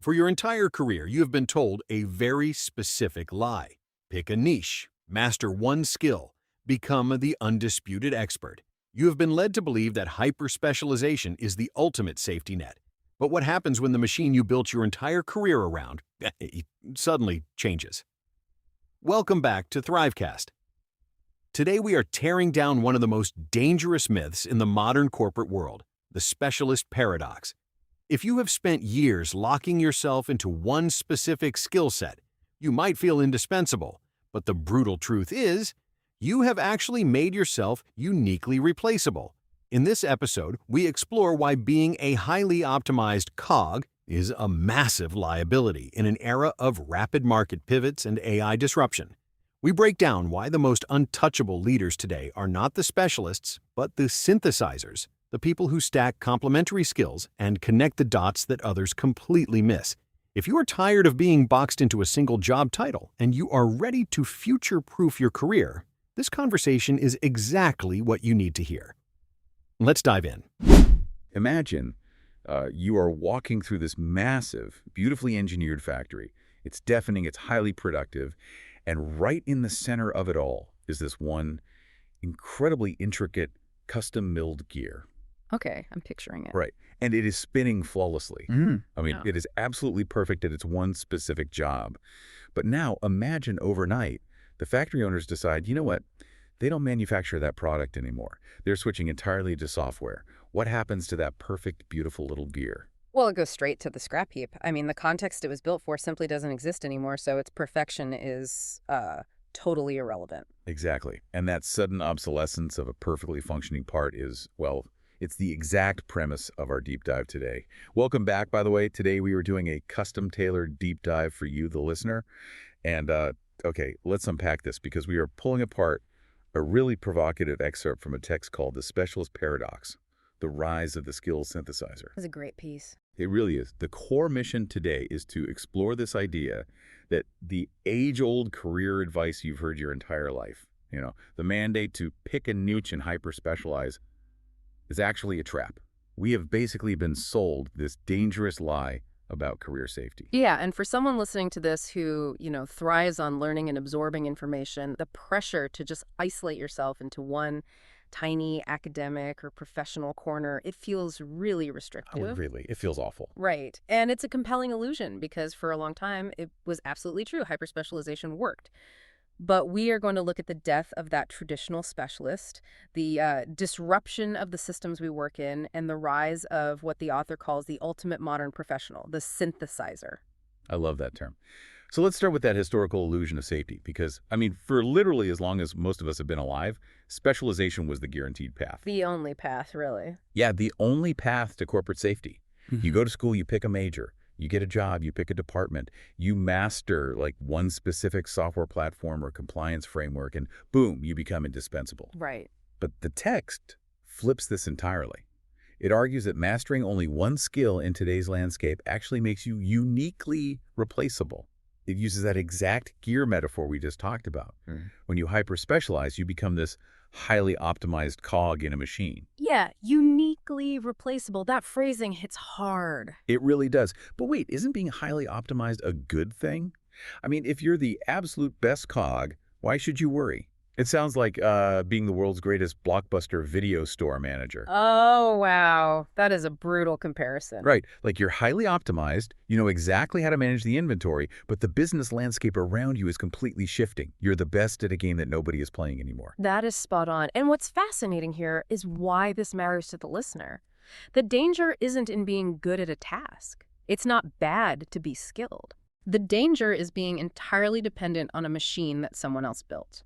For your entire career, you have been told a very specific lie. Pick a niche, master one skill, become the undisputed expert. You have been led to believe that hyper-specialization is the ultimate safety net. But what happens when the machine you built your entire career around suddenly changes? Welcome back to ThriveCast. Today we are tearing down one of the most dangerous myths in the modern corporate world, the specialist paradox. If you have spent years locking yourself into one specific skill set, you might feel indispensable, but the brutal truth is, you have actually made yourself uniquely replaceable. In this episode, we explore why being a highly optimized cog is a massive liability in an era of rapid market pivots and AI disruption. We break down why the most untouchable leaders today are not the specialists, but the synthesizers, the people who stack complementary skills and connect the dots that others completely miss. If you are tired of being boxed into a single job title and you are ready to future-proof your career, this conversation is exactly what you need to hear. Let's dive in. Imagine you are walking through this massive, beautifully engineered factory. It's deafening, it's highly productive, and right in the center of it all is this one incredibly intricate, custom-milled gear. Okay, I'm picturing it. Right. And it is spinning flawlessly. I mean, Oh. it is absolutely perfect at its one specific job. But now, imagine overnight, the factory owners decide, you know what? They don't manufacture that product anymore. They're switching entirely to software. What happens to that perfect, beautiful little gear? Well, it goes straight to the scrap heap. I mean, the context it was built for simply doesn't exist anymore, so its perfection is totally irrelevant. Exactly. And that sudden obsolescence of a perfectly functioning part is, well, it's the exact premise of our deep dive today. Welcome back, by the way. Today we are doing a custom-tailored deep dive for you, the listener. And, okay, let's unpack this because we are pulling apart a really provocative excerpt from a text called The Specialist Paradox, The Rise of the Skills Synthesizer. It's a great piece. It really is. The core mission today is to explore this idea that the age-old career advice you've heard your entire life, the mandate to pick a niche and hyper-specialize, is actually a trap. We have basically been sold this dangerous lie about career safety. Yeah, and for someone listening to this who, thrives on learning and absorbing information, the pressure to just isolate yourself into one tiny academic or professional corner, it feels really restrictive. Really, it feels awful. Right. And it's a compelling illusion because for a long time, it was absolutely true. Hyperspecialization worked. But we are going to look at the death of that traditional specialist, the disruption of the systems we work in, and the rise of what the author calls the ultimate modern professional, the synthesizer. I love that term. So let's start with that historical illusion of safety because, I mean, for literally as long as most of us have been alive, specialization was the guaranteed path. The only path, really. Yeah, the only path to corporate safety. You go to school, you pick a major. You get a job, you pick a department, you master like one specific software platform or compliance framework, and boom, you become indispensable. Right. But the text flips this entirely. It argues that mastering only one skill in today's landscape actually makes you uniquely replaceable. It uses that exact gear metaphor we just talked about. When you hyper-specialize, you become this highly optimized cog in a machine. Yeah, uniquely replaceable. That phrasing hits hard. It really does. But wait, isn't being highly optimized a good thing? I mean, if you're the absolute best cog, why should you worry? It sounds like being the world's greatest blockbuster video store manager. Oh, wow. That is a brutal comparison. Right. Like you're highly optimized, you know exactly how to manage the inventory, but the business landscape around you is completely shifting. You're the best at a game that nobody is playing anymore. That is spot on. And what's fascinating here is why this matters to the listener. The danger isn't in being good at a task. It's not bad to be skilled. The danger is being entirely dependent on a machine that someone else built.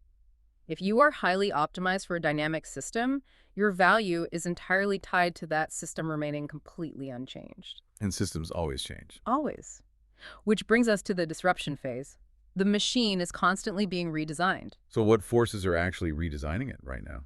If you are highly optimized for a dynamic system, your value is entirely tied to that system remaining completely unchanged. And systems always change. Always. Which brings us to the disruption phase. The machine is constantly being redesigned. So what forces are actually redesigning it right now?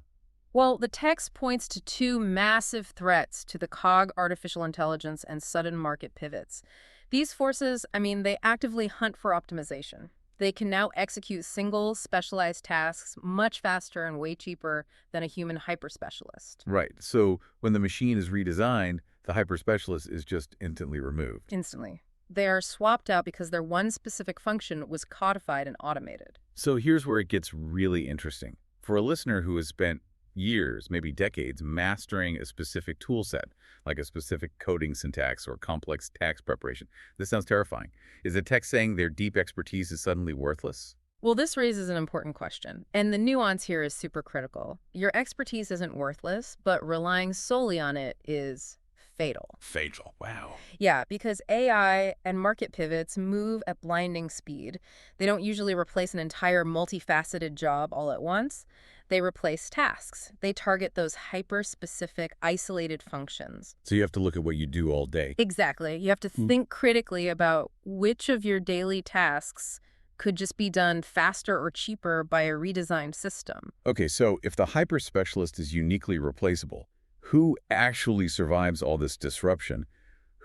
Well, the text points to two massive threats to the cog artificial intelligence and sudden market pivots. These forces, they actively hunt for optimization. They can now execute single, specialized tasks much faster and way cheaper than a human hyper-specialist. Right. So when the machine is redesigned, the hyper-specialist is just instantly removed. Instantly. They are swapped out because their one specific function was codified and automated. So here's where it gets really interesting. For a listener who has spent years, maybe decades, mastering a specific tool set, like a specific coding syntax or complex tax preparation, this sounds terrifying. Is the text saying their deep expertise is suddenly worthless? Well, this raises an important question, and the nuance here is super critical. Your expertise isn't worthless, but relying solely on it is fatal. Fatal. Wow. Yeah, because AI and market pivots move at blinding speed. They don't usually replace an entire multifaceted job all at once. They replace tasks. They target those hyper-specific, isolated functions. So you have to look at what you do all day. Exactly. You have to think critically about which of your daily tasks could just be done faster or cheaper by a redesigned system. Okay, so if the hyper-specialist is uniquely replaceable, who actually survives all this disruption?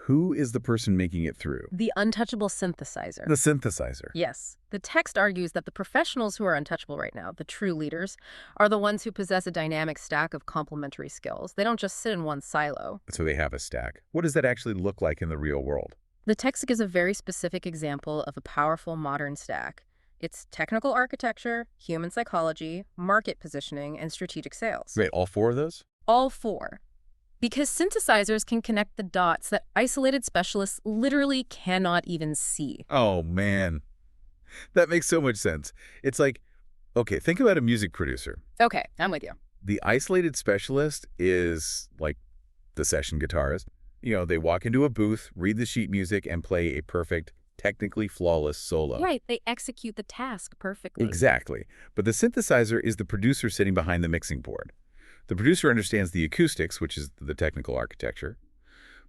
Who is the person making it through? The untouchable synthesizer. The synthesizer. Yes. The text argues that the professionals who are untouchable right now, the true leaders, are the ones who possess a dynamic stack of complementary skills. They don't just sit in one silo. So they have a stack. What does that actually look like in the real world? The text gives a very specific example of a powerful modern stack. It's technical architecture, human psychology, market positioning, and strategic sales. Wait, all four of those? All four. Because synthesizers can connect the dots that isolated specialists literally cannot even see. Oh, man. That makes so much sense. It's like, okay, think about a music producer. Okay, I'm with you. The isolated specialist is like the session guitarist. You know, they walk into a booth, read the sheet music, and play a perfect, technically flawless solo. Right, they execute the task perfectly. Exactly. But the synthesizer is the producer sitting behind the mixing board. The producer understands the acoustics, which is the technical architecture,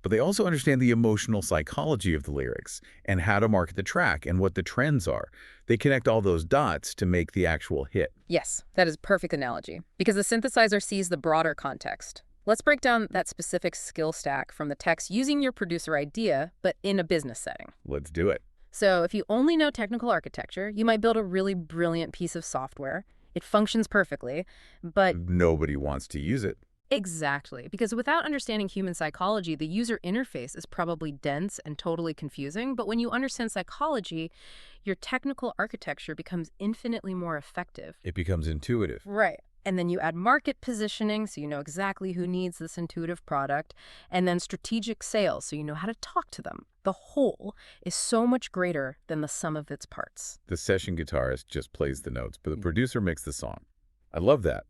but they also understand the emotional psychology of the lyrics and how to market the track and what the trends are. They connect all those dots to make the actual hit. Yes, that is a perfect analogy, because the synthesizer sees the broader context. Let's break down that specific skill stack from the text using your producer idea, but in a business setting. Let's do it. So if you only know technical architecture, you might build a really brilliant piece of software. It functions perfectly, but... Nobody wants to use it. Exactly, because without understanding human psychology, the user interface is probably dense and totally confusing, but when you understand psychology, your technical architecture becomes infinitely more effective. It becomes intuitive. Right. And then you add market positioning, so you know exactly who needs this intuitive product, and then strategic sales, so you know how to talk to them. The whole is so much greater than the sum of its parts. The session guitarist just plays the notes, but the producer makes the song. I love that.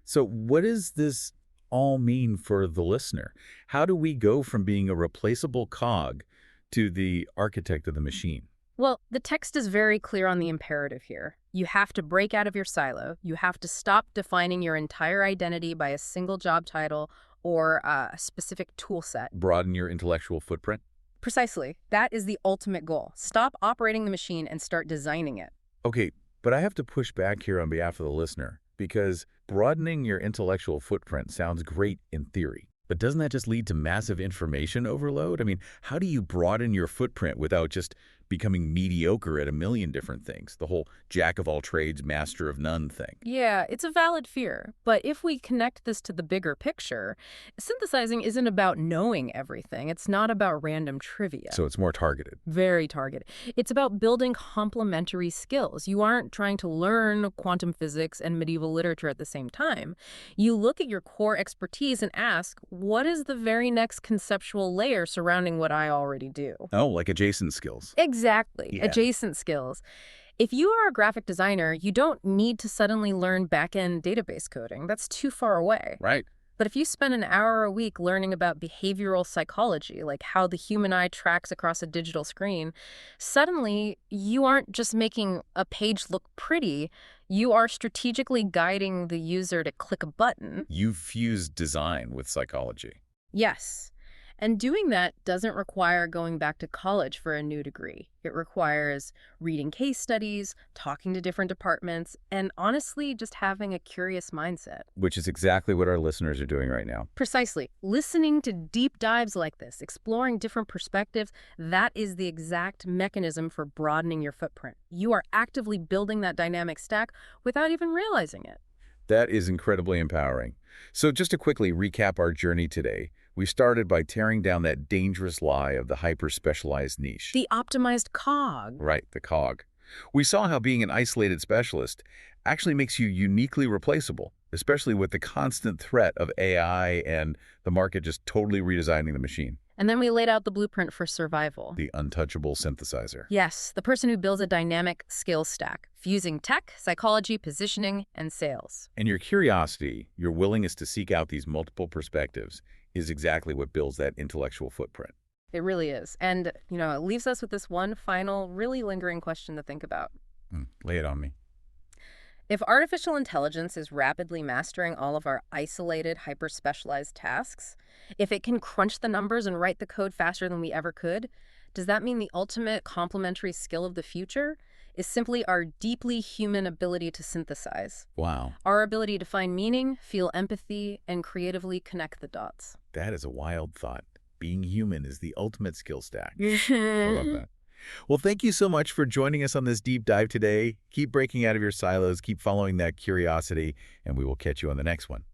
So what does this all mean for the listener? How do we go from being a replaceable cog to the architect of the machine? Well, the text is very clear on the imperative here. You have to break out of your silo. You have to stop defining your entire identity by a single job title or a specific tool set. Broaden your intellectual footprint? Precisely. That is the ultimate goal. Stop operating the machine and start designing it. Okay, but I have to push back here on behalf of the listener, because broadening your intellectual footprint sounds great in theory. But doesn't that just lead to massive information overload? I mean, how do you broaden your footprint without just becoming mediocre at a million different things? The whole jack of all trades, master of none thing. Yeah, it's a valid fear. But if we connect this to the bigger picture, synthesizing isn't about knowing everything. It's not about random trivia. So it's more targeted. Very targeted. It's about building complementary skills. You aren't trying to learn quantum physics and medieval literature at the same time. You look at your core expertise and ask, what is the very next conceptual layer surrounding what I already do? Oh, like adjacent skills. Exactly. Yeah. Adjacent skills. If you are a graphic designer, you don't need to suddenly learn back-end database coding. That's too far away. Right. But if you spend an hour a week learning about behavioral psychology, like how the human eye tracks across a digital screen, suddenly you aren't just making a page look pretty, you are strategically guiding the user to click a button. You've fused design with psychology. Yes. And doing that doesn't require going back to college for a new degree. It requires reading case studies, talking to different departments, and honestly, just having a curious mindset. Which is exactly what our listeners are doing right now. Precisely. Listening to deep dives like this, exploring different perspectives, that is the exact mechanism for broadening your footprint. You are actively building that dynamic stack without even realizing it. That is incredibly empowering. So just to quickly recap our journey today, We started by tearing down that dangerous lie of the hyper-specialized niche. The optimized cog. Right, the cog. We saw how being an isolated specialist actually makes you uniquely replaceable, especially with the constant threat of AI and the market just totally redesigning the machine. And then we laid out the blueprint for survival. The untouchable synthesizer. Yes, the person who builds a dynamic skill stack, fusing tech, psychology, positioning, and sales. And your curiosity, your willingness to seek out these multiple perspectives, is exactly what builds that intellectual footprint. It really is. And, it leaves us with this one final, really lingering question to think about. Lay it on me. If artificial intelligence is rapidly mastering all of our isolated, hyper-specialized tasks, if it can crunch the numbers and write the code faster than we ever could, does that mean the ultimate complementary skill of the future is simply our deeply human ability to synthesize? Wow. Our ability to find meaning, feel empathy, and creatively connect the dots. That is a wild thought. Being human is the ultimate skill stack. I love that. Well, thank you so much for joining us on this deep dive today. Keep breaking out of your silos, keep following that curiosity, and we will catch you on the next one.